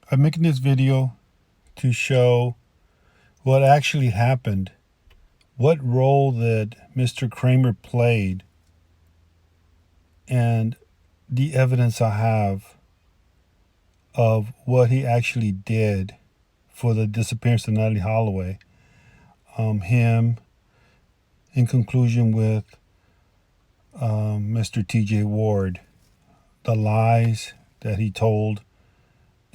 I'm making this video to show what actually happened, what role that Mr. Kramer played, and the evidence I have of what he actually did for the disappearance of Natalie Holloway. Him, in conclusion with Mr. TJ Ward, the lies that he told,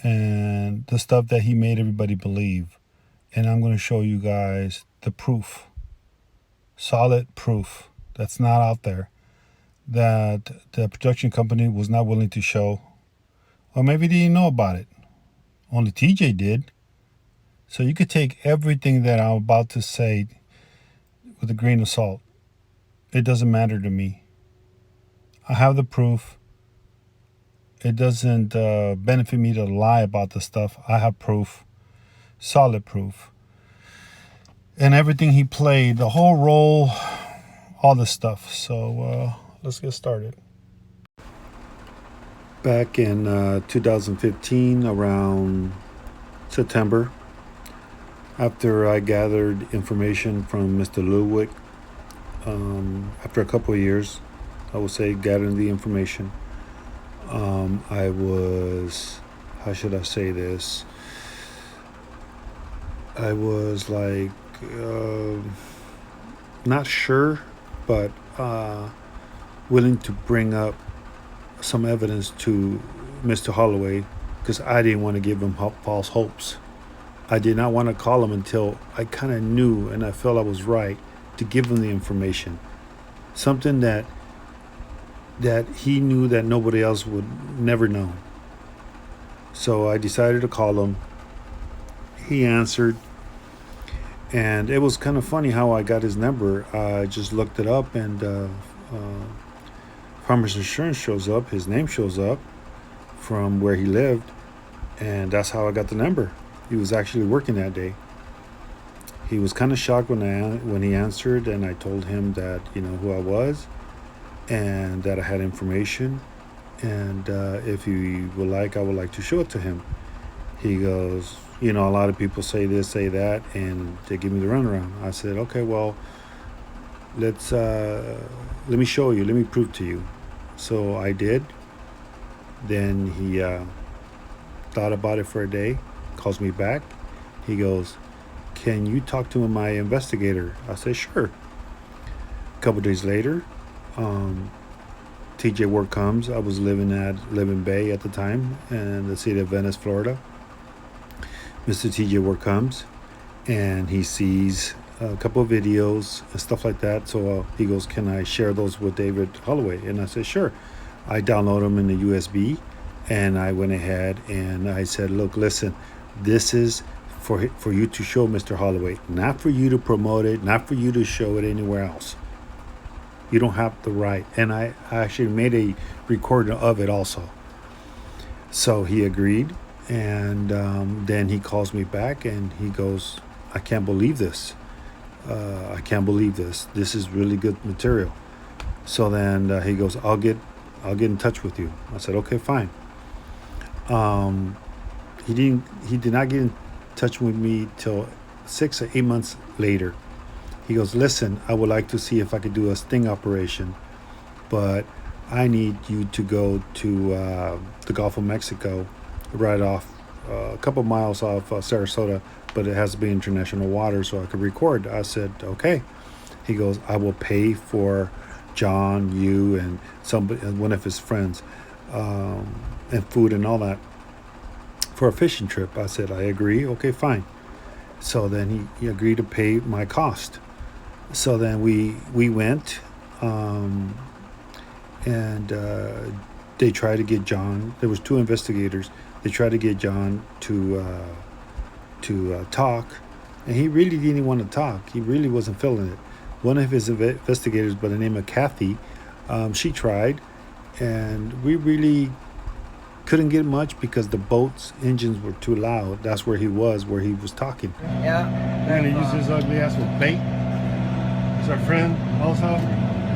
and the stuff that he made everybody believe. And I'm going to show you guys the proof, solid proof that's not out there, that the production company was not willing to show, or maybe they didn't know about it. Only TJ did. So you could take everything that I'm about to say with a grain of salt. It doesn't matter to me. I have the proof. It doesn't benefit me to lie about the stuff. I have proof, solid proof. And everything he played, the whole role, all this stuff. So let's get started. Back in 2015, around September, after I gathered information from Mr. Ludwig, after a couple of years, I would say, gathering the information, I was, how should I say this? I was like, not sure, but willing to bring up some evidence to Mr. Holloway, because I didn't want to give him false hopes. I did not want to call him until I kind of knew and I felt I was right to give him the information. Something that he knew that nobody else would never know. So I decided to call him. He answered. And it was kind of funny how I got his number. I just looked it up, and Farmers Insurance shows up. His name shows up from where he lived. And that's how I got the number. He was actually working that day. He was kind of shocked when he answered, and I told him that, who I was and that I had information. And if he would like, I would like to show it to him. He goes, a lot of people say this, say that, and they give me the runaround. I said, okay, well, let me show you. Let me prove to you. So I did. Then he thought about it for a day, calls me back. He goes, can you talk to my investigator? I said, sure. A couple days later, TJ Ward comes. I was living at Living Bay at the time in the city of Venice, Florida. Mr. TJ Ward comes, and he sees a couple of videos and stuff like that. So he goes, can I share those with David Holloway? And I said, sure. I download them in the USB, and I went ahead and I said, look, listen, this is for you to show Mr. Holloway, not for you to promote it, not for you to show it anywhere else. You don't have the right. And I actually made a recording of it also. So he agreed. And then he calls me back and he goes, I can't believe this. I can't believe this. This is really good material. So then he goes, I'll get in touch with you. I said, okay, fine. He did not get in touch with me till 6 or 8 months later. He goes, listen, I would like to see if I could do a sting operation, but I need you to go to the Gulf of Mexico, right off a couple miles off Sarasota, but it has to be international water so I could record. I said, okay. He goes, I will pay for John, you, and one of his friends, and food and all that for a fishing trip. I said, I agree. Okay, fine. So then he agreed to pay my cost. So then we went, and they tried to get John. There was 2 investigators. They tried to get John to talk, and he really didn't want to talk. He really wasn't feeling it. One of his investigators by the name of Kathy, she tried, and we really couldn't get much because the boat's engines were too loud. That's where he was talking. Yeah. And he used his ugly ass with bait. He's our friend also.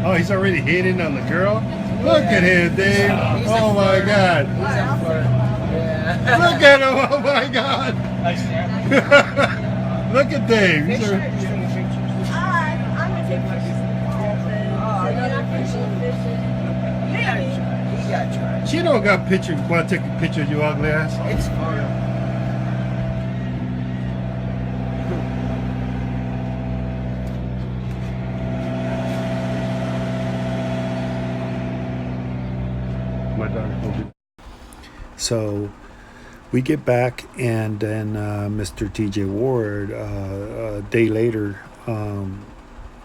Oh, he's already hitting on the girl? Look at him, Dave. Oh my God. He's in Florida. Yeah. Look at him! Oh my God! Look at Dave. I'm gonna take pictures. She don't got picture. Want to take a picture of your ugly ass? It's fine. My daughter. So we get back, and then Mr. TJ Ward, a day later,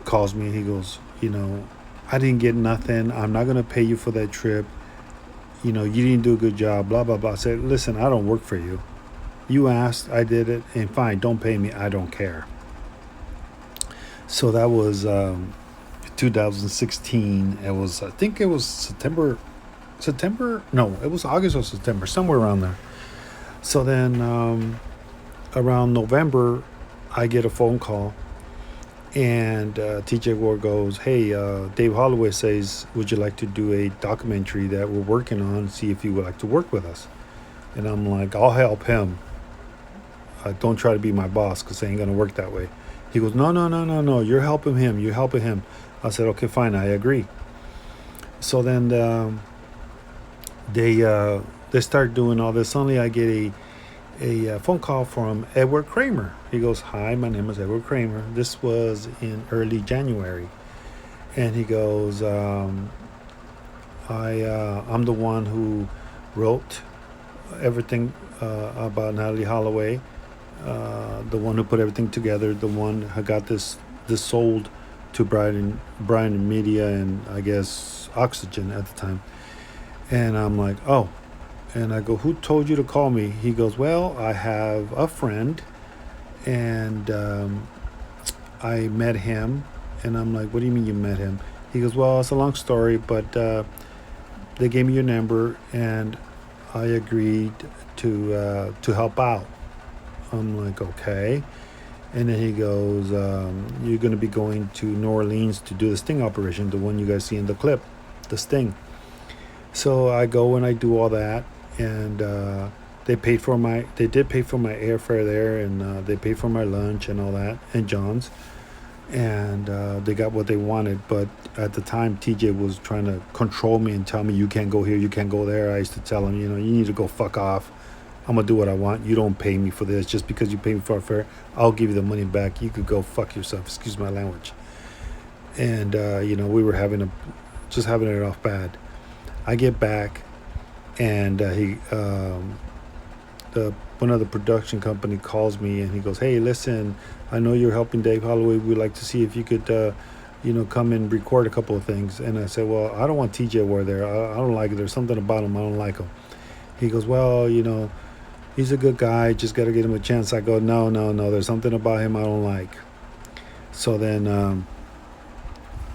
calls me. He goes, I didn't get nothing. I'm not going to pay you for that trip. You didn't do a good job, blah, blah, blah. I said, listen, I don't work for you. You asked, I did it, and fine, don't pay me. I don't care. So that was 2016. I think it was September. No, it was August or September, somewhere around there. So then around November, I get a phone call, and TJ Ward goes, hey, Dave Holloway says, would you like to do a documentary that we're working on, see if you would like to work with us? And I'm like, I'll help him. Don't try to be my boss, because it ain't going to work that way. He goes, no, you're helping him. I said, okay, fine, I agree. So then they start doing all this. Suddenly I get a phone call from Edward Kramer. He goes, hi, my name is Edward Kramer. This was in early January. And he goes, I'm the one who wrote everything about Natalie Holloway, the one who put everything together, the one who got this sold to Brian Media and I guess Oxygen at the time. And I'm like, oh. And I go, who told you to call me? He goes, well, I have a friend, and I met him. And I'm like, what do you mean you met him? He goes, well, it's a long story, but they gave me your number, and I agreed to help out. I'm like, okay. And then he goes, you're going to be going to New Orleans to do the sting operation, the one you guys see in the clip, the sting. So I go and I do all that, and they did pay for my airfare there, and they paid for my lunch and all that, and John's, and they got what they wanted. But at the time, TJ was trying to control me and tell me, you can't go here, you can't go there. I used to tell him, you need to go fuck off. I'm gonna do what I want. You don't pay me for this. Just because you pay me for a fare, I'll give you the money back. You could go fuck yourself. Excuse my language. And we were having it off bad. I get back, and one of the production company calls me, and he goes, hey, listen, I know you're helping Dave Holloway. We'd like to see if you could, come and record a couple of things. And I said, well, I don't want TJ Ward there. I don't like it. There's something about him. I don't like him. He goes, well, he's a good guy. Just got to get him a chance. I go, no. There's something about him I don't like. So then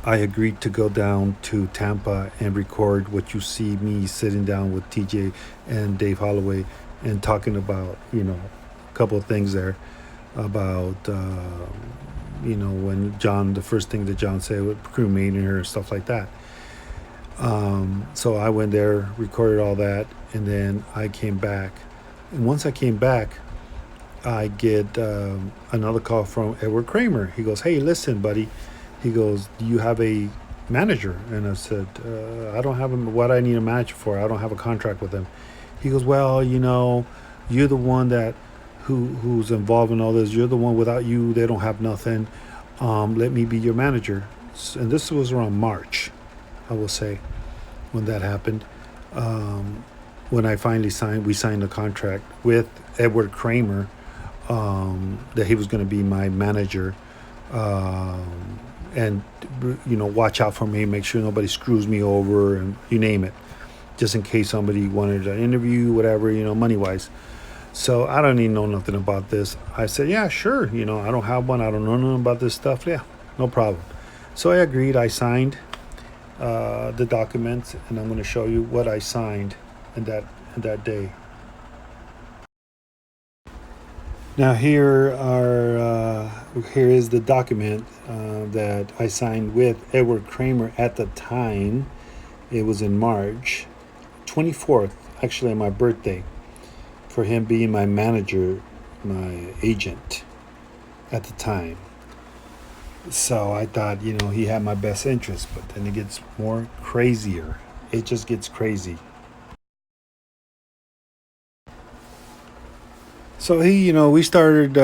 I agreed to go down to Tampa and record what you see me sitting down with TJ and Dave Holloway and talking about, a couple of things there about, when the first thing that John said with cremating her and stuff like that. So I went there, recorded all that, and then I came back. And once I came back, I get another call from Edward Cramer. He goes, hey, listen, buddy. He goes, do you have a manager? And I said, I don't have what I need a manager for. I don't have a contract with him. He goes, well, you're the one who's involved in all this. You're the one. Without you, they don't have nothing. Let me be your manager. And this was around March, I will say, when that happened. When I finally we signed a contract with Edward Kramer, that he was going to be my manager. And watch out for me, make sure nobody screws me over, and you name it, just in case somebody wanted an interview, whatever, money wise. So I don't even know nothing about this. I said, yeah, sure. I don't have one. I don't know nothing about this stuff. Yeah, no problem. So I agreed. I signed the documents, and I'm going to show you what I signed in that day. Now here is the document that I signed with Edward Kramer at the time. It was in March 24th, actually on my birthday. for him being my manager, my agent at the time. So I thought, he had my best interest, but then it gets more crazier. It just gets crazy. So we started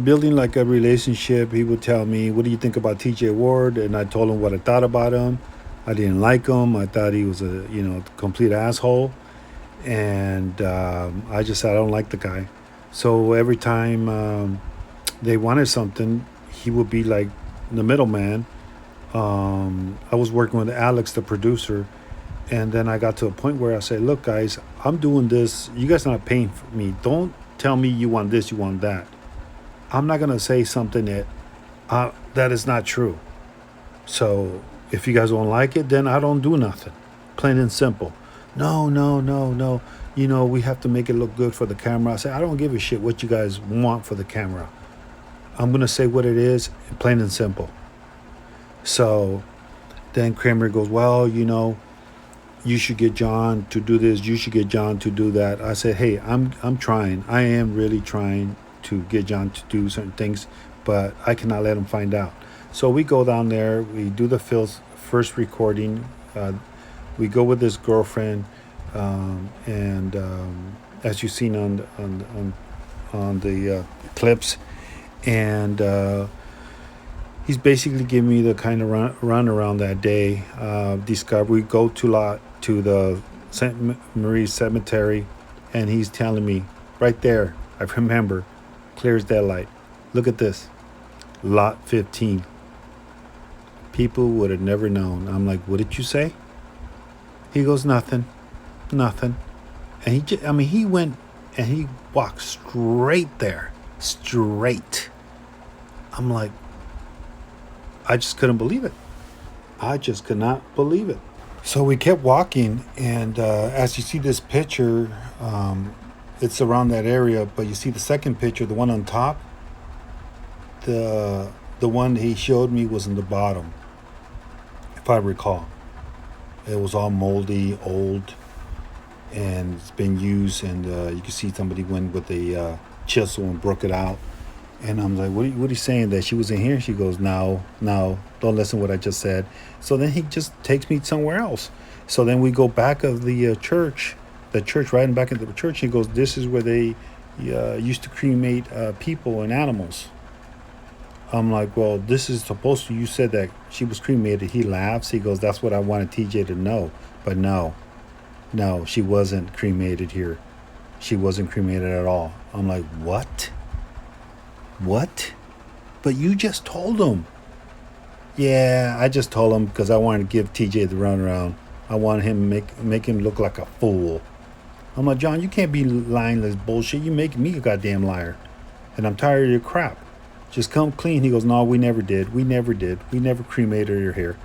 building like a relationship. He would tell me, "What do you think about TJ Ward?" And I told him what I thought about him. I didn't like him. I thought he was a complete asshole, and I just said I don't like the guy. So every time they wanted something, he would be like the middleman. I was working with Alex, the producer, and then I got to a point where I said, "Look, guys, I'm doing this. You guys are not paying for me. Don't tell me you want this, you want that. I'm not gonna say something that is not true. So if you guys don't like it, then I don't do nothing. Plain and simple. No, no, no, no. We have to make it look good for the camera." I said, "I don't give a shit what you guys want for the camera. I'm gonna say what it is, plain and simple." So then Kramer goes, "Well, you should get John to do this. You should get John to do that." I said, "Hey, I'm trying. I am really trying to get John to do certain things, but I cannot let him find out." So we go down there. We do the first recording. We go with his girlfriend, and as you've seen on the clips, and he's basically giving me the kind of run around that day. We go to the St. Marie Cemetery, and he's telling me right there, I remember, clear as daylight, "Look at this, lot 15. People would have never known." I'm like, "What did you say?" He goes, "Nothing. And he went and he walked straight there, straight. I'm like, I just couldn't believe it. I just could not believe it. So we kept walking, and as you see this picture, it's around that area. But you see the second picture, the one on top. The one he showed me was in the bottom, if I recall. It was all moldy, old, and it's been used. And you can see somebody went with a chisel and broke it out. And I'm like, what are you saying, that she was in here? She goes, no, don't listen to what I just said. So then he just takes me somewhere else. So then we go back of the church, right in back of the church. He goes, "This is where they used to cremate people and animals." I'm like, "Well, this is supposed to, you said that she was cremated." He laughs. He goes, "That's what I wanted TJ to know." But no, she wasn't cremated here. She wasn't cremated at all. I'm like, "What? But you just told him." "Yeah, I just told him because I wanted to give TJ the runaround. I wanted him to make him look like a fool." I'm like, "John, you can't be lying this bullshit. You making me a goddamn liar. And I'm tired of your crap. Just come clean." He goes, "No, we never did. We never cremated her here.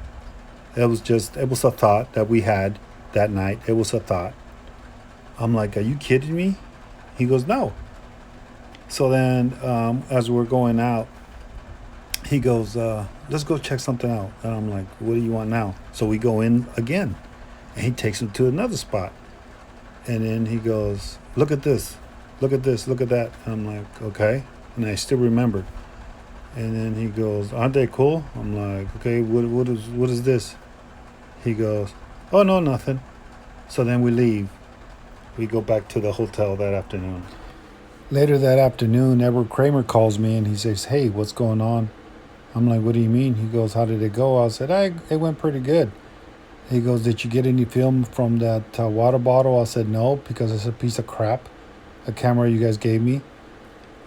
It was a thought that we had that night. It was a thought." I'm like, "Are you kidding me?" He goes, "No." So then, as we're going out, he goes, "Let's go check something out." And I'm like, "What do you want now?" So we go in again, and he takes him to another spot. And then he goes, "Look at this, look at that." And I'm like, "Okay." And I still remember. And then he goes, "Aren't they cool?" I'm like, "Okay, what is this?" He goes, "Oh, no, nothing." So then we leave. We go back to the hotel that afternoon. Later that afternoon, Edward Cramer calls me and he says, "Hey, what's going on?" I'm like, "What do you mean?" He goes, "How did it go?" I said, "It went pretty good." He goes, "Did you get any film from that water bottle?" I said, "No, because it's a piece of crap, a camera you guys gave me."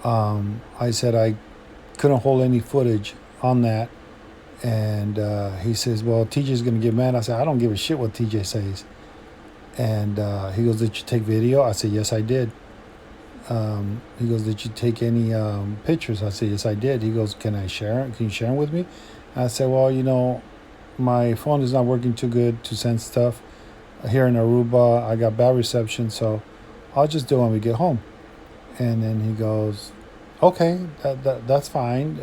I said, "I couldn't hold any footage on that." And he says, "Well, TJ's going to get mad." I said, "I don't give a shit what TJ says." And he goes, "Did you take video?" I said, "Yes, I did." He goes, "Did you take any pictures?" I said, "Yes, I did." He goes, "Can I share it? Can you share them with me?" I said, "Well, my phone is not working too good to send stuff. Here in Aruba, I got bad reception, so I'll just do it when we get home." And then he goes, "Okay, that's fine.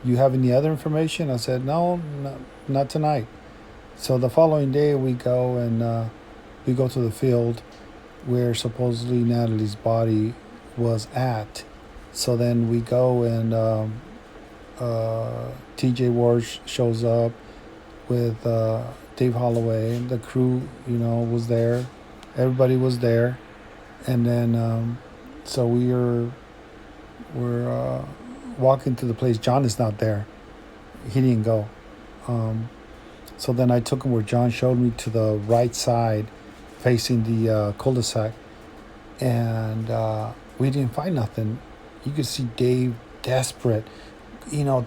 You have any other information?" I said, No, not tonight." So the following day we go and we go to the field, where supposedly Natalie's body was at. So then we go and TJ Ward shows up with Dave Holloway. The crew, was there. Everybody was there, and then so we're walking to the place. John is not there. He didn't go. Um, so then I took him where John showed me to the right side, facing the cul-de-sac, and we didn't find nothing. You could see Dave desperate,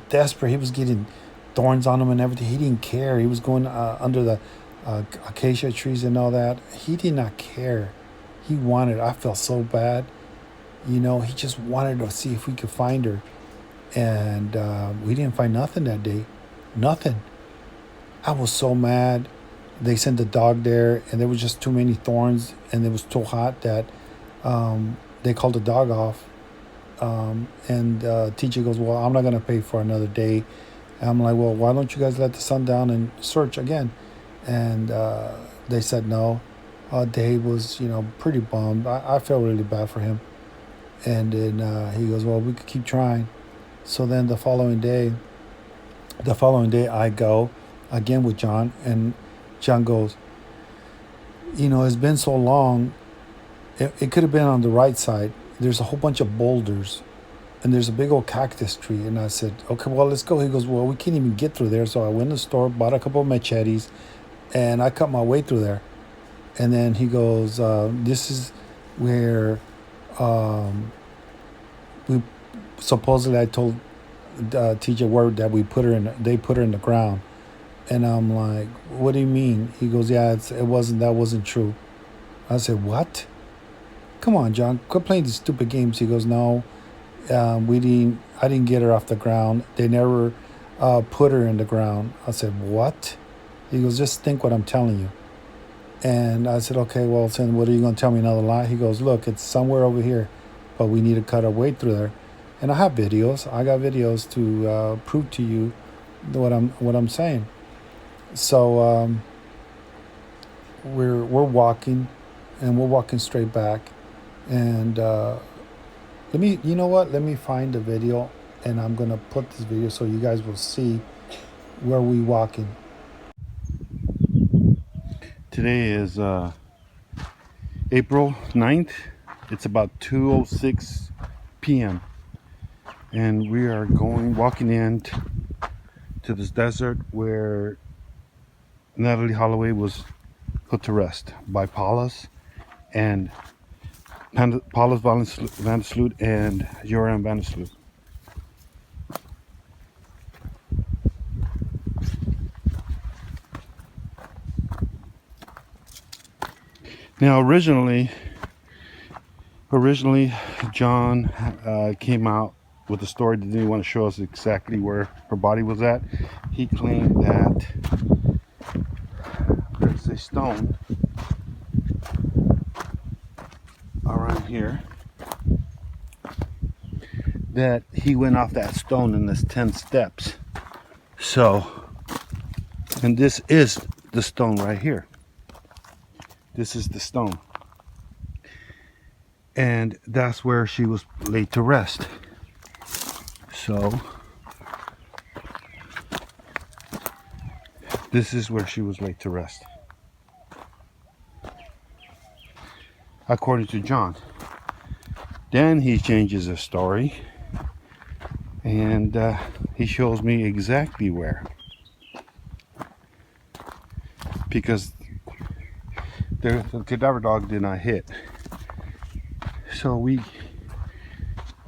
desperate. He was getting thorns on him and everything. He didn't care. He was going under the acacia trees and all that. He did not care. He wanted. I felt so bad. He just wanted to see if we could find her, and we didn't find nothing that day. Nothing. I was so mad. They sent the dog there, and there was just too many thorns, and it was too hot that they called the dog off. And teacher goes, well, I'm not going to pay for another day. And I'm like, well, why don't you guys let the sun down and search again? And they said no. Dave was, pretty bummed. I felt really bad for him. And then he goes, well, we could keep trying. So then the following day, I go again with John, and John goes, it's been so long. It could have been on the right side. There's a whole bunch of boulders, and there's a big old cactus tree. And I said, okay, well, let's go. He goes, well, we can't even get through there. So I went to the store, bought a couple of machetes, and I cut my way through there. And then he goes, this is where we supposedly, I told TJ Word that they put her in the ground. And I'm like, what do you mean? He goes, yeah, that wasn't true. I said, what? Come on, John, quit playing these stupid games. He goes, no, I didn't get her off the ground. They never put her in the ground. I said, what? He goes, just think what I'm telling you. And I said, okay, well, then what are you going to tell me, another lie? He goes, look, it's somewhere over here, but we need to cut our way through there. And I have videos. I got videos to prove to you what I'm saying. So we're walking, and we're walking straight back. And you know what? Let me find the video, and I'm gonna put this video so you guys will see where we walking. Today is April 9th. It's about 2:06 p.m. and we are walking in to this desert where Natalie Holloway was put to rest by Paulus and Paulus Vandersloot and Joram Vandersloot. Now, originally, John came out with a story that didn't want to show us exactly where her body was at. He claimed that there's a stone around here, that he went off that stone in this 10 steps. So, and this is the stone right here. This is the stone. And that's where she was laid to rest. So, this is where she was laid to rest, according to John. Then he changes the story, and he shows me exactly where, because the cadaver dog did not hit. So we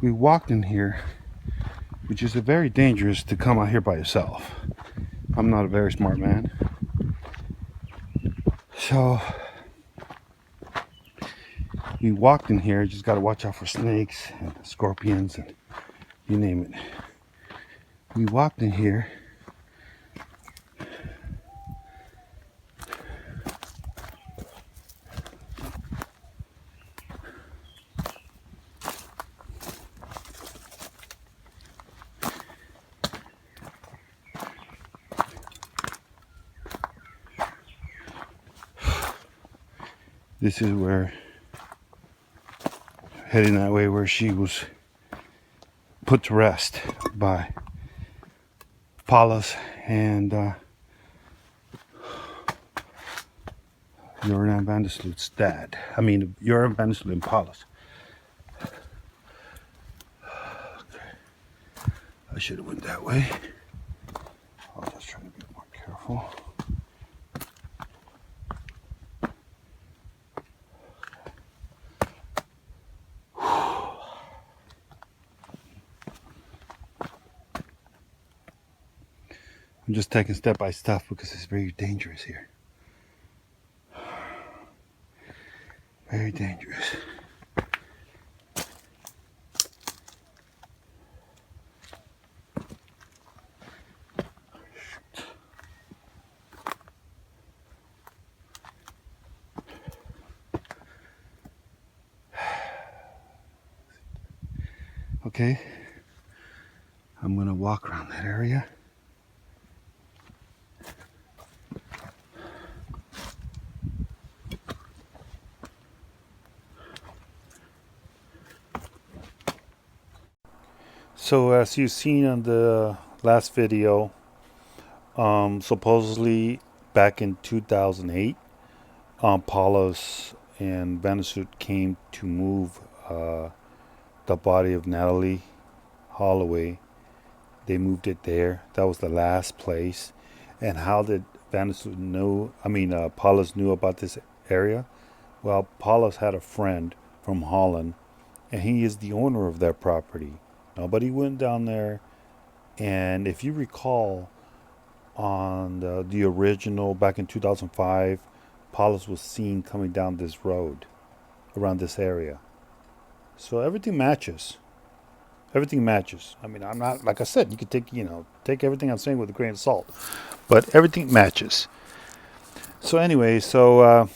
walked in here, which is very dangerous to come out here by yourself. I'm not a very smart man. So we walked in here, just got to watch out for snakes and scorpions and you name it. We walked in here. This is where heading that way where she was put to rest by Paula's and Joran van der Sloot's dad. I mean, Joran van der Sloot and Paula's. Okay. I should have went that way. I'll just try to be more careful. I'm just taking step by step because it's very dangerous here. Very dangerous. Okay, I'm gonna walk around that area. So as you've seen on the last video, supposedly back in 2008, Paulus and Van der Sloot came to move the body of Natalie Holloway. They moved it there. That was the last place. And how did Van der Sloot know? Paulus knew about this area. Well, Paulus had a friend from Holland, and he is the owner of that property. Nobody went down there, and if you recall, on the original back in 2005, Paulus was seen coming down this road around this area. So everything matches. Everything matches. I mean, I'm not, like I said, you could take everything I'm saying with a grain of salt, but everything matches. So anyway, I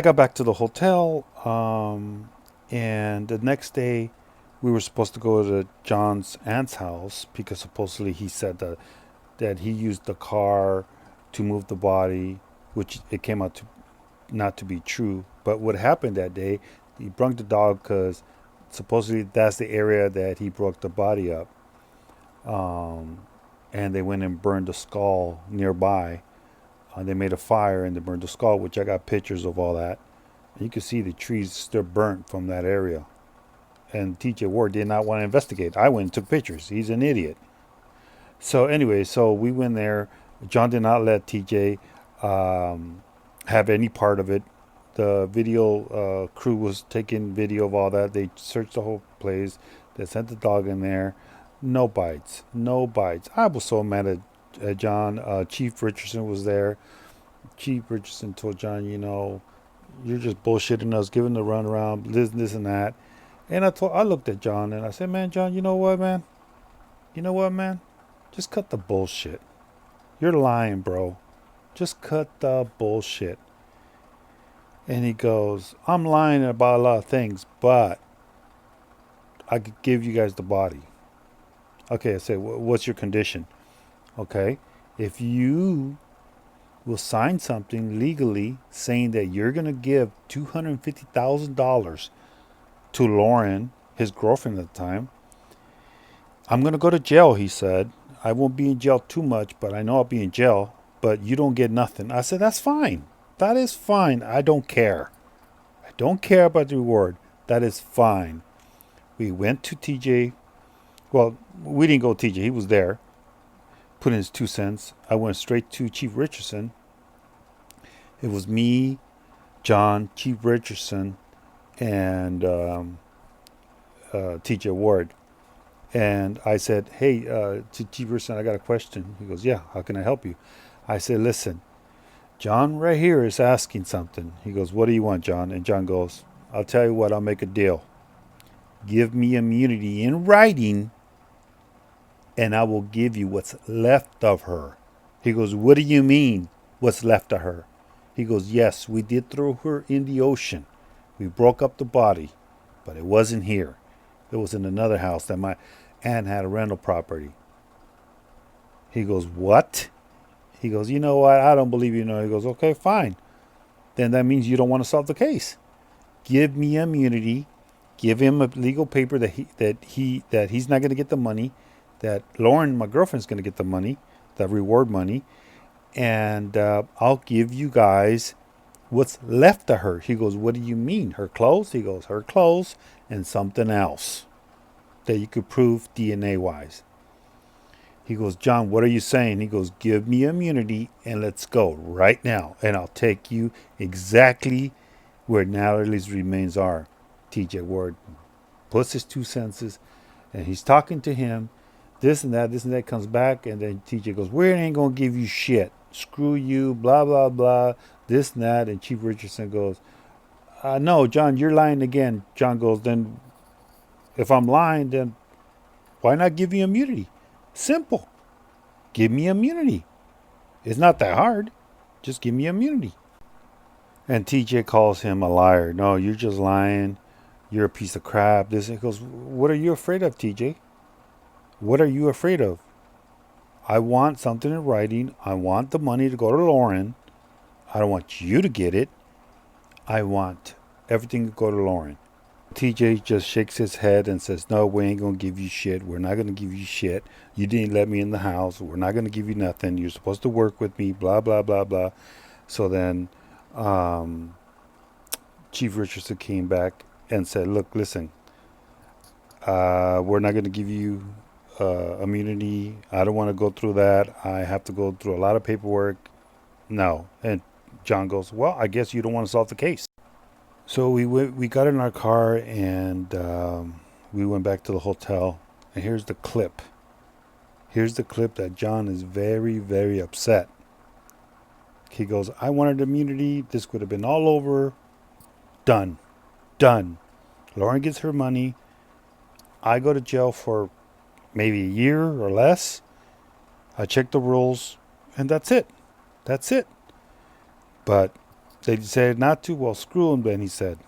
got back to the hotel, and the next day we were supposed to go to John's aunt's house because supposedly he said that he used the car to move the body, which it came out to not to be true. But what happened that day, he brought the dog because supposedly that's the area that he broke the body up. And they went and burned the skull nearby. They made a fire and they burned the skull, which I got pictures of all that. And you can see the trees still burnt from that area. And TJ Ward did not want to investigate. I went and took pictures. He's an idiot. So anyway, we went there. John did not let TJ have any part of it. The video crew was taking video of all that. They searched the whole place. They sent the dog in there. No bites. No bites. I was so mad at John. Chief Richardson was there. Chief Richardson told John, you're just bullshitting us, giving the runaround, this and that. And I looked at John and I said, man, John, you know what, man? Just cut the bullshit. You're lying, bro. Just cut the bullshit. And he goes, I'm lying about a lot of things, but I could give you guys the body. Okay, I said, what's your condition? Okay, if you will sign something legally saying that you're going to give $250,000 to Lauren, his girlfriend at the time, I'm going to go to jail, he said. I won't be in jail too much, but I know I'll be in jail, but you don't get nothing. I said, that's fine. That is fine. I don't care. I don't care about the reward. That is fine. We went to TJ. Well, we didn't go to TJ. He was there. Put in his 2 cents. I went straight to Chief Richardson. It was me, John, Chief Richardson, and TJ Ward. And I said, hey, to Chief Richardson, I got a question. He goes, yeah, how can I help you? I said, listen, John right here is asking something. He goes, what do you want, John? And John goes, I'll tell you what, I'll make a deal. Give me immunity in writing, and I will give you what's left of her. He goes, what do you mean, what's left of her? He goes, yes, we did throw her in the ocean. We broke up the body, but it wasn't here. It was in another house that my aunt had a rental property. He goes, what? He goes, you know what? I don't believe you know. He goes, okay, fine. Then that means you don't want to solve the case. give me immunity, give him a legal paper that he's not going to get the money, that Lauren, my girlfriend's going to get the money, the reward money, and I'll give you guys what's left of her. He goes, what do you mean? Her clothes? He goes, her clothes and something else that you could prove DNA wise. He goes, John, what are you saying? He goes, give me immunity and let's go right now. And I'll take you exactly where Natalie's remains are. TJ Ward puts his 2 cents and he's talking to him. This and that comes back. And then TJ goes, we ain't going to give you shit. Screw you, blah, blah, blah, this and that. And Chief Richardson goes, no, John, you're lying again. John goes, then if I'm lying, then why not give you immunity? Simple. Give me immunity. It's not that hard. Just give me immunity. And TJ calls him a liar. No, you're just lying. You're a piece of crap. This. He goes, what are you afraid of, TJ? What are you afraid of? I want something in writing. I want the money to go to Lauren. I don't want you to get it. I want everything to go to Lauren. TJ just shakes his head and says, no, we ain't going to give you shit. We're not going to give you shit. You didn't let me in the house. We're not going to give you nothing. You're supposed to work with me, blah, blah, blah, blah. So then Chief Richardson came back and said, look, listen, we're not going to give you immunity. I don't want to go through that. I have to go through a lot of paperwork. No. And John goes, well, I guess you don't want to solve the case. So we got in our car and we went back to the hotel. And here's the clip. Here's the clip that John is very, very upset. He goes, I wanted immunity. This would have been all over. Done. Lauren gets her money. I go to jail for maybe a year or less. I check the rules. And that's it. But they decided not to. Well, screw him, then, he said.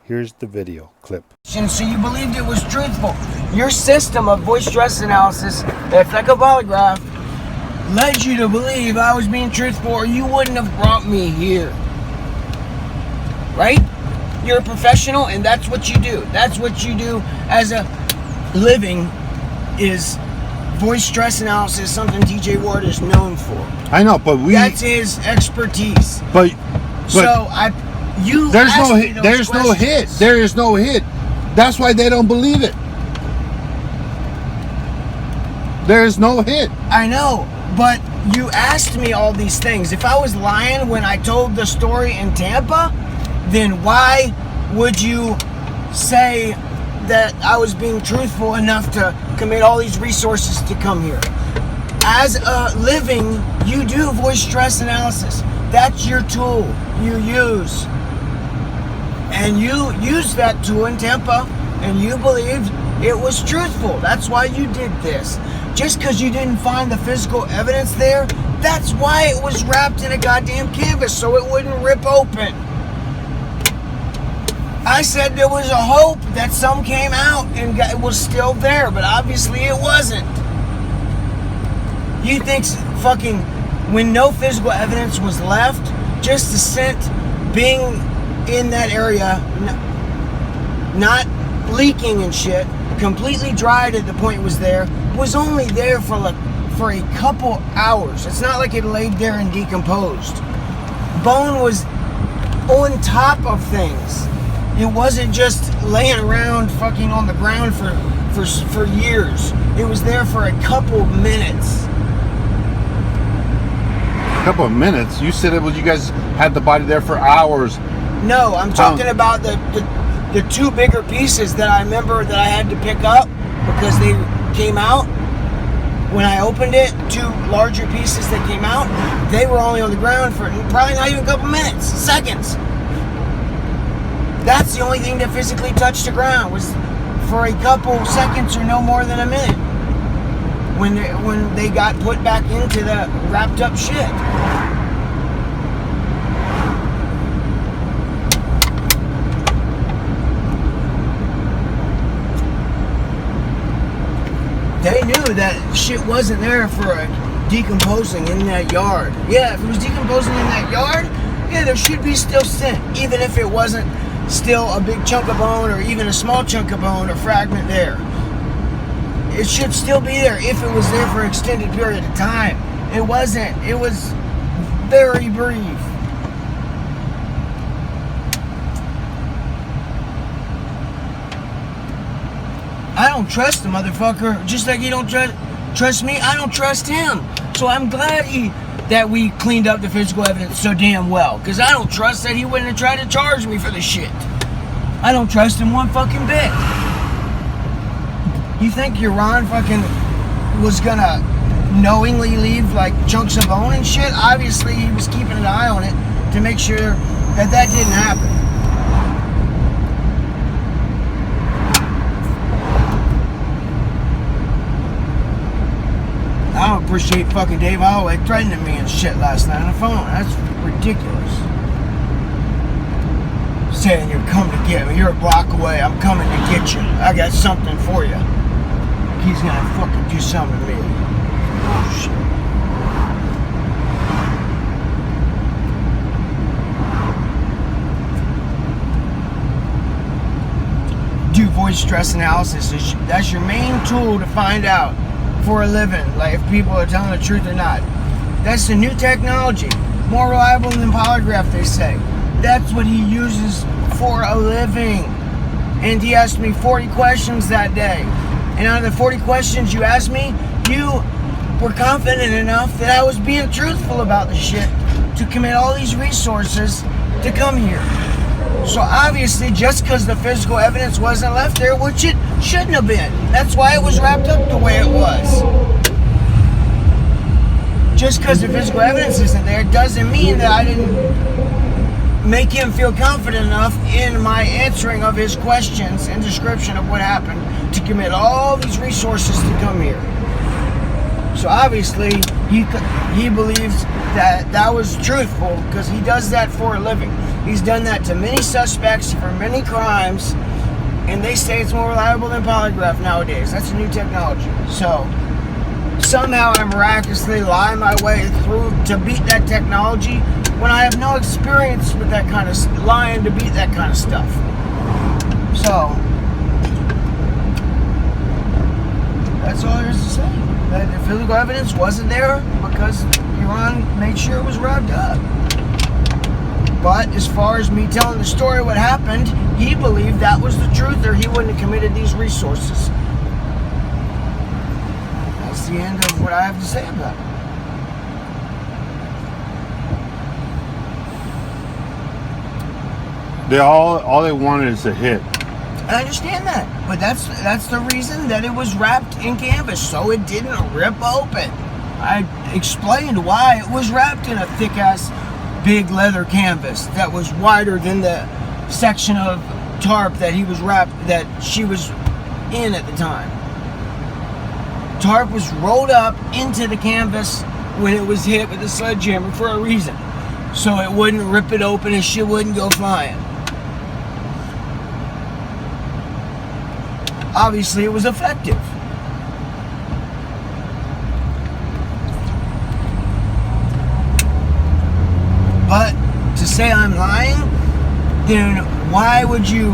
Here's the video clip. So you believed it was truthful. Your system of voice stress analysis, if like a polygraph, led you to believe I was being truthful or you wouldn't have brought me here. Right? You're a professional and that's what you do. That's what you do as a living is voice stress analysis, something TJ Ward is known for. I know, but that's his expertise. But there's no hit. There is no hit. That's why they don't believe it. There is no hit. I know, but you asked me all these things. If I was lying when I told the story in Tampa, then why would you say that I was being truthful enough to commit all these resources to come here? As a living, you do voice stress analysis. That's your tool you use. And you used that tool in Tampa, and you believed it was truthful. That's why you did this. Just because you didn't find the physical evidence there, that's why it was wrapped in a goddamn canvas, so it wouldn't rip open. I said there was a hope that some came out and it was still there, but obviously it wasn't. You think fucking when no physical evidence was left, just the scent being in that area, not leaking and shit, completely dry to the point it was there, was only there for a couple hours. It's not like it laid there and decomposed. Bone was on top of things. It wasn't just laying around fucking on the ground for years. It was there for a couple minutes. A couple of minutes? You said it was you guys had the body there for hours. No, I'm talking about the two bigger pieces that I remember that I had to pick up because they came out. When I opened it, two larger pieces that came out, they were only on the ground for probably not even a couple minutes, seconds. That's the only thing that physically touched the ground, was for a couple seconds or no more than a minute when they got put back into the wrapped up shit. They knew that shit wasn't there for decomposing in that yard. Yeah, if it was decomposing in that yard, yeah, there should be still scent, even if it wasn't still a big chunk of bone or even a small chunk of bone or fragment there. It should still be there if it was there for an extended period of time. It wasn't. It was very brief. I don't trust the motherfucker, just like he don't trust me. I don't trust him. So I'm glad that we cleaned up the physical evidence so damn well, because I don't trust that he wouldn't have tried to charge me for the shit. I don't trust him one fucking bit. You think your Ron fucking was gonna knowingly leave like chunks of bone and shit? Obviously he was keeping an eye on it to make sure that didn't happen. I don't appreciate fucking Dave Holloway threatening me and shit last night on the phone. That's ridiculous. Saying you're coming to get me. You're a block away. I'm coming to get you. I got something for you. He's gonna fucking do something to me. Oh shit. Do voice stress analysis. That's your main tool to find out for a living, like if people are telling the truth or not. That's the new technology, more reliable than polygraph, they say. That's what he uses for a living. And he asked me 40 questions that day, and out of the 40 questions you asked me, you were confident enough that I was being truthful about the shit to commit all these resources to come here. So obviously, just because the physical evidence wasn't left there, which it shouldn't have been. That's why it was wrapped up the way it was. Just because the physical evidence isn't there doesn't mean that I didn't make him feel confident enough in my answering of his questions and description of what happened to commit all these resources to come here. So obviously, he believes that was truthful because he does that for a living. He's done that to many suspects for many crimes, and they say it's more reliable than polygraph nowadays. That's a new technology. So somehow I miraculously lie my way through to beat that technology when I have no experience with that kind of lying to beat that kind of stuff. So that's all there is to say. That the physical evidence wasn't there because Iran made sure it was wrapped up. But as far as me telling the story what happened, he believed that was the truth or he wouldn't have committed these resources. That's the end of what I have to say about it. All they wanted is a hit. I understand that, but that's the reason that it was wrapped in canvas, so it didn't rip open. I explained why it was wrapped in a thick-ass, big leather canvas that was wider than the section of tarp that she was in at the time. Tarp was rolled up into the canvas when it was hit with a sledgehammer for a reason, so it wouldn't rip it open and shit wouldn't go flying. Obviously, it was effective. But to say I'm lying, then why would you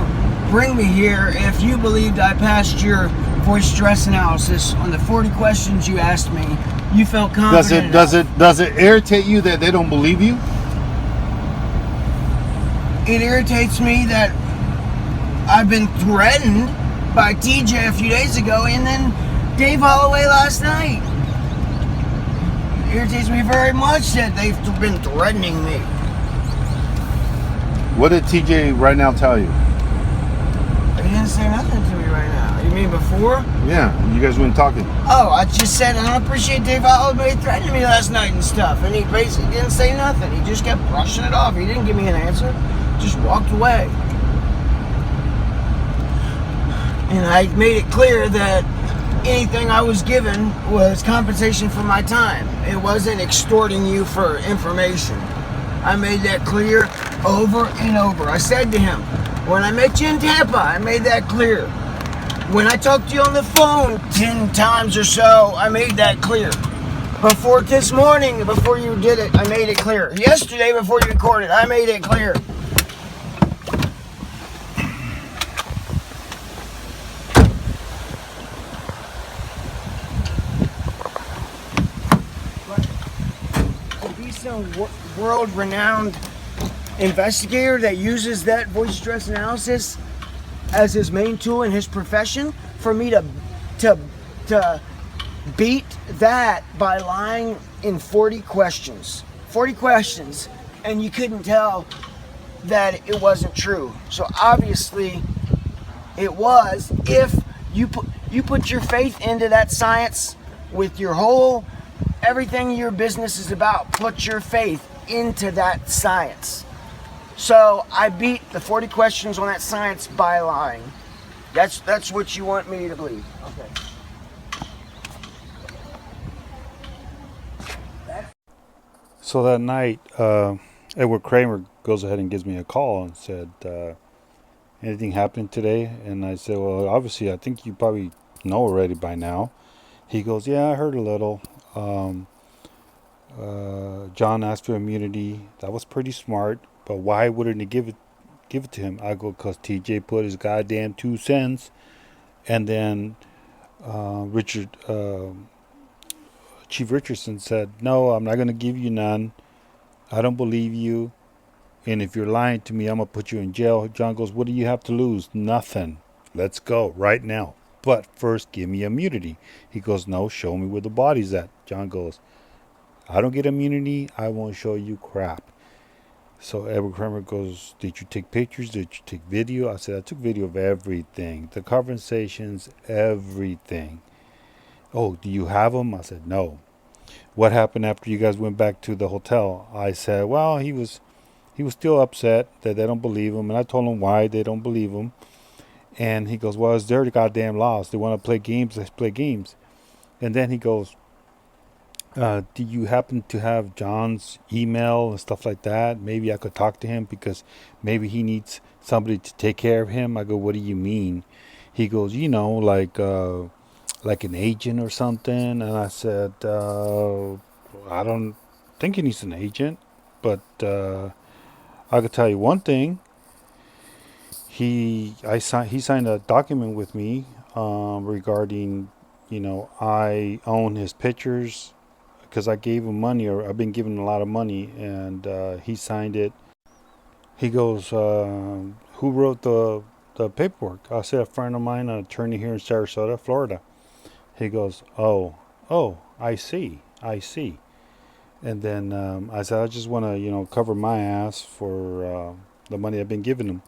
bring me here if you believed I passed your voice stress analysis on the 40 questions you asked me? You felt confident. Does it irritate you that they don't believe you? It irritates me that I've been threatened by TJ a few days ago and then Dave Holloway last night. It irritates me very much that they've been threatening me. What did TJ right now tell you? He didn't say nothing to me right now. You mean before? Yeah, you guys weren't talking. Oh, I just said I don't appreciate Dave Holloway threatening me last night and stuff, and he basically didn't say nothing. He just kept brushing it off. He didn't give me an answer. Just walked away. And I made it clear that anything I was given was compensation for my time. It wasn't extorting you for information. I made that clear over and over. I said to him, when I met you in Tampa, I made that clear. When I talked to you on the phone 10 times or so, I made that clear. Before this morning, before you did it, I made it clear. Yesterday, before you recorded, I made it clear. some world-renowned investigator that uses that voice stress analysis as his main tool in his profession, for me to beat that by lying in 40 questions. 40 questions, and you couldn't tell that it wasn't true. So obviously it was. If you put your faith into that science with your whole, everything your business is about, put your faith into that science. So I beat the 40 questions on that science by lying. That's what you want me to believe. Okay. So that night, Edward Kramer goes ahead and gives me a call and said, anything happened today? And I said, well, obviously, I think you probably know already by now. He goes, yeah, I heard a little. John asked for immunity. That was pretty smart. But why wouldn't he give it to him? I go, because TJ put his goddamn 2 cents. And then Chief Richardson said, no, I'm not going to give you none. I don't believe you. And if you're lying to me, I'm going to put you in jail. John goes, what do you have to lose? Nothing. Let's go right now. But first, give me immunity. He goes, no, show me where the body's at. John goes, I don't get immunity. I won't show you crap. So Edward Kramer goes, did you take pictures? Did you take video? I said, I took video of everything. The conversations, everything. Oh, do you have them? I said, no. What happened after you guys went back to the hotel? I said, well, he was still upset that they don't believe him. And I told him why they don't believe him. And he goes, well, it's their goddamn laws. They want to play games, let's play games. And then he goes, do you happen to have John's email and stuff like that? Maybe I could talk to him because maybe he needs somebody to take care of him. I go, what do you mean? He goes, like an agent or something. And I said, I don't think he needs an agent, but I could tell you one thing. He signed a document with me regarding, I own his pictures because I gave him money, or I've been giving him a lot of money, and he signed it. He goes, who wrote the paperwork? I said, a friend of mine, an attorney here in Sarasota, Florida. He goes, oh, I see. And then I said, I just want to, cover my ass for the money I've been giving him.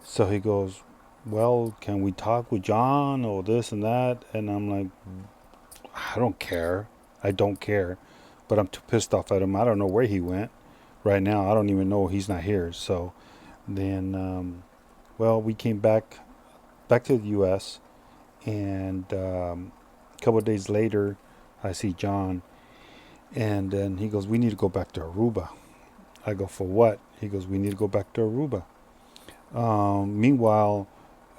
So he goes, well, can we talk with John or this and that? And I'm like, I don't care. But I'm too pissed off at him. I don't know where he went right now. I don't even know he's not here. So then, we came back to the U.S. And a couple of days later, I see John. And then he goes, we need to go back to Aruba. I go, for what? He goes, we need to go back to Aruba. Meanwhile,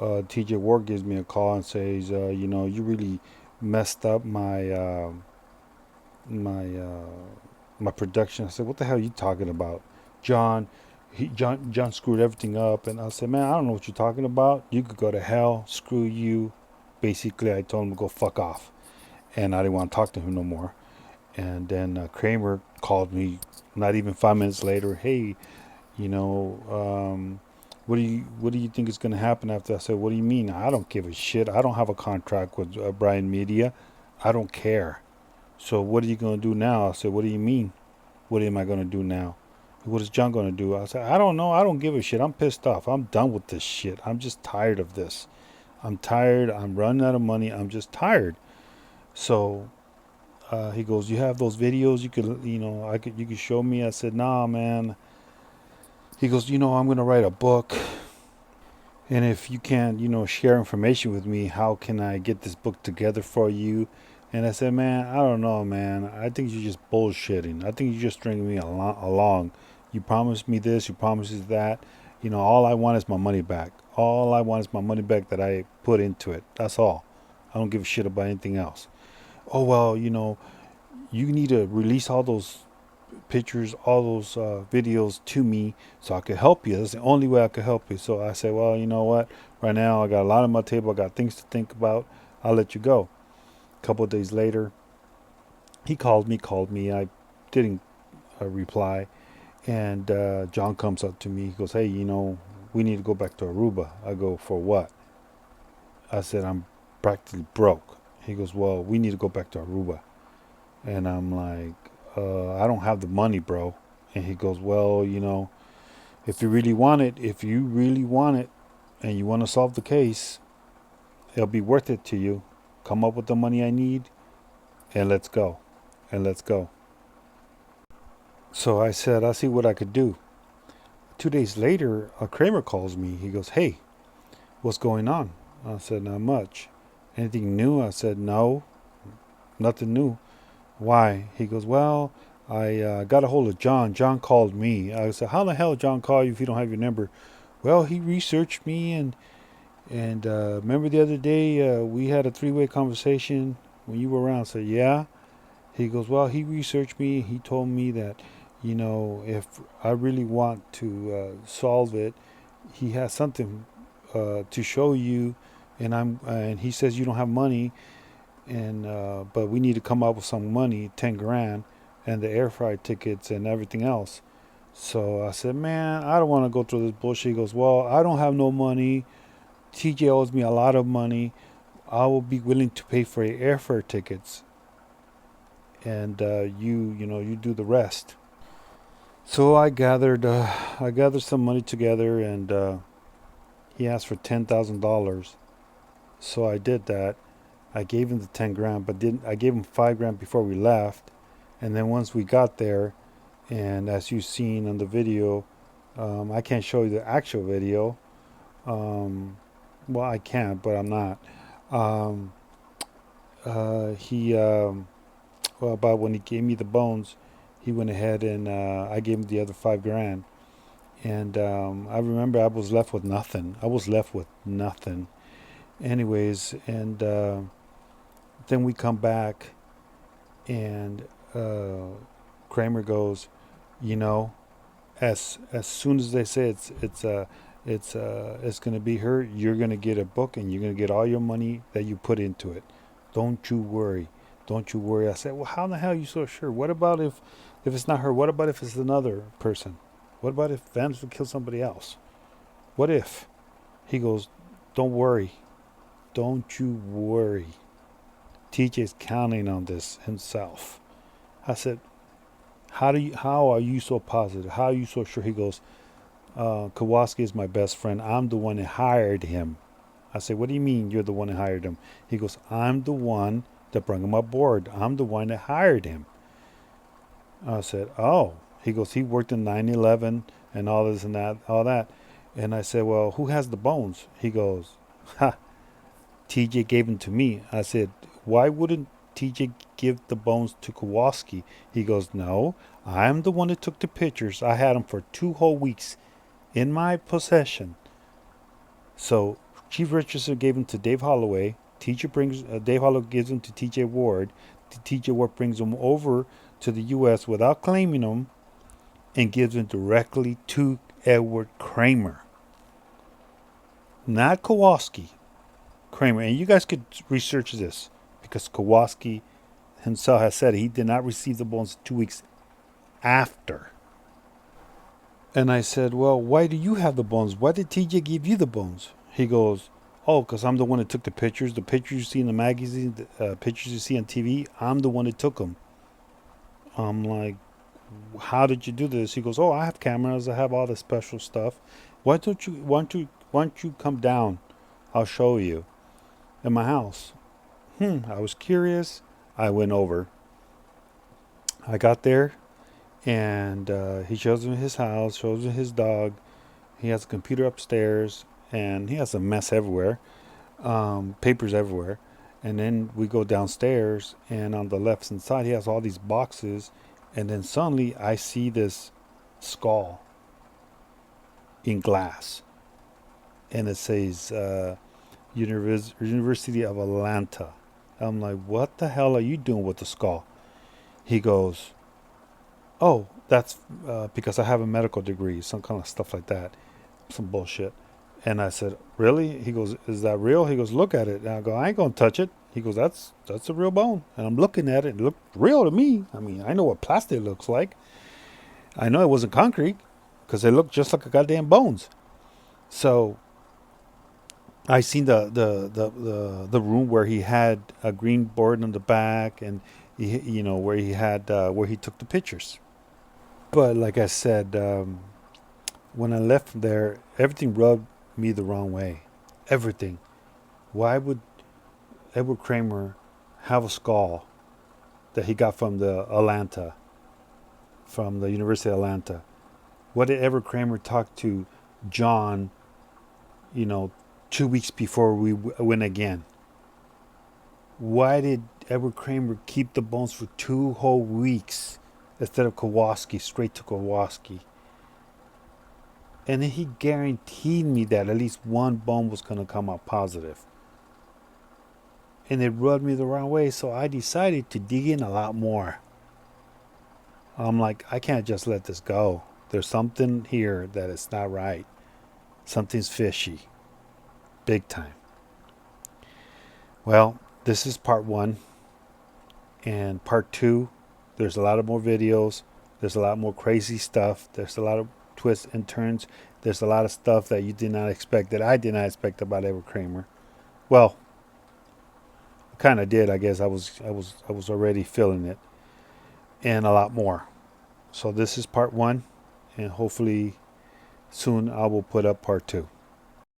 TJ Ward gives me a call and says, you really messed up my production. I said, what the hell are you talking about? John screwed everything up. And I said, man, I don't know what you're talking about. You could go to hell. Screw you. Basically, I told him to go fuck off. And I didn't want to talk to him no more. And then Kramer called me not even 5 minutes later. Hey, what do you think is going to happen after? I said, what do you mean? I don't give a shit. I don't have a contract with Brian Media. I don't care. So what are you going to do now? I said, what do you mean? What am I going to do now? What is John going to do? I said, I don't know. I don't give a shit. I'm pissed off. I'm done with this shit. I'm just tired of this. I'm tired. I'm running out of money. I'm just tired. So he goes, you have those videos? You could, you could show me. I said, nah, man. He goes, I'm going to write a book. And if you can't, share information with me, how can I get this book together for you? And I said, man, I don't know, man. I think you're just bullshitting. I think you're just stringing me along. You promised me this, you promised me that. All I want is my money back. All I want is my money back that I put into it. That's all. I don't give a shit about anything else. Oh, well, you need to release all those pictures, all those videos to me so I could help you. That's the only way I could help you. So I said, well, you know what? Right now I got a lot on my table. I got things to think about. I'll let you go. A couple of days later, he called me. I didn't reply. And John comes up to me. He goes, "Hey, we need to go back to Aruba." I go, "For what?" I said, "I'm practically broke." He goes, "Well, we need to go back to Aruba." And I'm like, "I don't have the money, bro." And he goes, "Well, if you really want it, and you want to solve the case, it'll be worth it to you. Come up with the money I need, and let's go. And let's go." So I said, "I'll see what I could do." 2 days later, a Kramer calls me. He goes, "Hey, what's going on?" I said, "Not much." "Anything new?" I said, "No, nothing new." "Why?" He goes, "Well, I got a hold of John. John called me." I said, "How the hell did John call you if you don't have your number?" "Well, he researched me, and remember the other day we had a three-way conversation when you were around." I said, "Yeah." He goes, "Well, he researched me. He told me that, if I really want to solve it, he has something to show you, and he says you don't have money, and but we need to come up with some money, 10 grand, and the air freight tickets and everything else." So I said, "Man, I don't want to go through this bullshit." He goes, "Well, I don't have no money. TJ owes me a lot of money. I will be willing to pay for your airfare tickets, and you do the rest." So I gathered some money together, and he asked for $10,000. So I did that. I gave him the 10 grand, but I gave him 5 grand before we left, and then once we got there, and as you've seen on the video, I can't show you the actual video. Well, I can't, but I'm not. Well, about when he gave me the bones, he went ahead and I gave him the other 5 grand. And I remember I was left with nothing. Anyways, and then we come back, and Kramer goes, as soon as they say it's gonna be her, you're gonna get a book, and you're gonna get all your money that you put into it. Don't you worry. I said, "Well, how the hell are you so sure? What about if it's not her? What about if it's another person? What about if Vance would kill somebody else? What if?" He goes, "Don't worry. Don't you worry. TJ's counting on this himself." I said, how are you so positive? How are you so sure?" He goes, "Kowalski is my best friend. I'm the one that hired him." I said, "What do you mean you're the one that hired him?" He goes, "I'm the one that brought him aboard. I'm the one that hired him." I said, "Oh." He goes, "He worked in 9/11 and all this and that, all that." And I said, "Well, who has the bones?" He goes, "Ha, TJ gave them to me." I said, "Why wouldn't TJ give the bones to Kowalski?" He goes, "No, I'm the one that took the pictures. I had them for 2 whole weeks in my possession." So Chief Richardson gave them to Dave Holloway. Dave Holloway gives them to TJ Ward. TJ Ward brings them over to the U.S. without claiming them, and gives them directly to Edward Cramer, not Kowalski. Kramer. And you guys could research this, because Kowalski himself has said he did not receive the bones 2 weeks after. And I said, "Well, why do you have the bones? Why did TJ give you the bones?" He goes, "Oh, because I'm the one that took the pictures. The pictures you see in the magazine, the pictures you see on TV, I'm the one that took them." I'm like, "How did you do this?" He goes, "Oh, I have cameras. I have all the special stuff. Why don't you come down? I'll show you in my house." I was curious. I went over. I got there, and he shows me his house, shows me his dog. He has a computer upstairs, and he has a mess everywhere, papers everywhere. And then we go downstairs, and on the left hand side, he has all these boxes. And then suddenly, I see this skull in glass, and it says University of Atlanta. I'm like, "What the hell are you doing with the skull?" He goes, "Oh, that's because I have a medical degree," some kind of stuff like that, some bullshit. And I said, "Really?" He goes, "Is that real?" He goes, "Look at it." And I go, "I ain't gonna touch it." He goes, That's a real bone." And I'm looking at it. It looked real to me. I mean, I know what plastic looks like. I know it wasn't concrete because it looked just like a goddamn bones. So I seen the room where he had a green board on the back, and where he had where he took the pictures. But like I said, when I left from there, everything rubbed me the wrong way. Everything. Why would Edward Kramer have a skull that he got from from the University of Atlanta? What did Edward Kramer talk to John, 2 weeks before we went again? Why did Edward Kramer keep the bones for 2 whole weeks instead of Kowalski, straight to Kowalski? And then he guaranteed me that at least one bone was going to come out positive. And it rubbed me the wrong way, so I decided to dig in a lot more. I'm like, I can't just let this go. There's something here that is not right. Something's fishy. Big time. Well, this is part 1. And part 2, there's a lot of more videos. There's a lot more crazy stuff. There's a lot of twists and turns. There's a lot of stuff that you did not expect, that I did not expect about Edward Kramer. Well, I kind of did. I guess I was already feeling it, and a lot more. So this is part 1, and hopefully soon I will put up part 2.